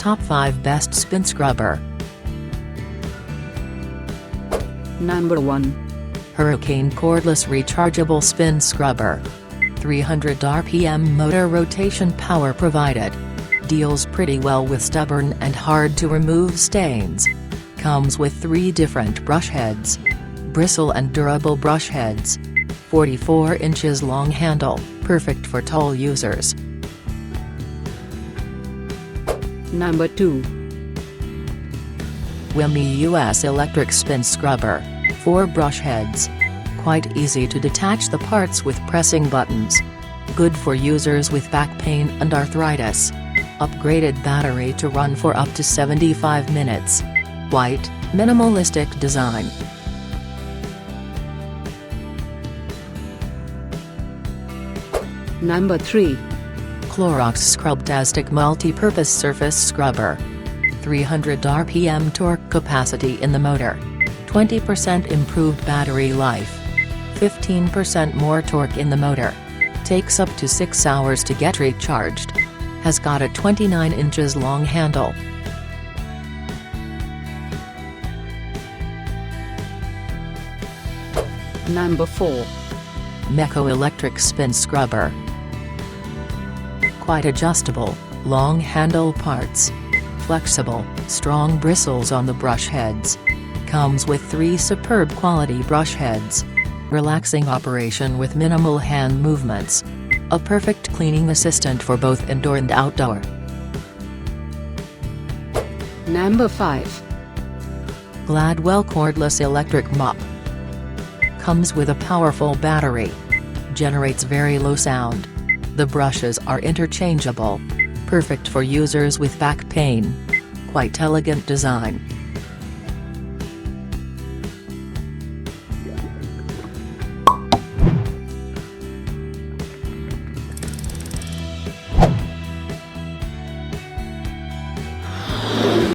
Top 5 Best Spin Scrubber. Number 1. Hurricane Cordless Rechargeable Spin Scrubber. 300 RPM motor rotation power provided. Deals pretty well with stubborn and hard to remove stains. Comes with 3 different brush heads. Bristle and durable brush heads. 44 inches long handle, perfect for tall users. Number 2. WiMiUS Electric Spin Scrubber. 4 brush heads. Quite easy to detach the parts with pressing buttons. Good for users with back pain and arthritis. Upgraded battery to run for up to 75 minutes. White, minimalistic design. Number 3. Clorox Scrubtastic Multi-Purpose Surface Scrubber. 300 RPM torque capacity in the motor. 20% improved battery life. 15% more torque in the motor. Takes up to 6 hours to get recharged. Has got a 29 inches long handle. Number 4. MECO Electric Spin Scrubber. Quite adjustable, long handle parts. Flexible, strong bristles on the brush heads. Comes with 3 superb quality brush heads. Relaxing operation with minimal hand movements. A perfect cleaning assistant for both indoor and outdoor. Number 5. Gladwell Cordless Electric Mop. Comes with a powerful battery. Generates very low sound. The brushes are interchangeable. Perfect for users with back pain. Quite elegant design.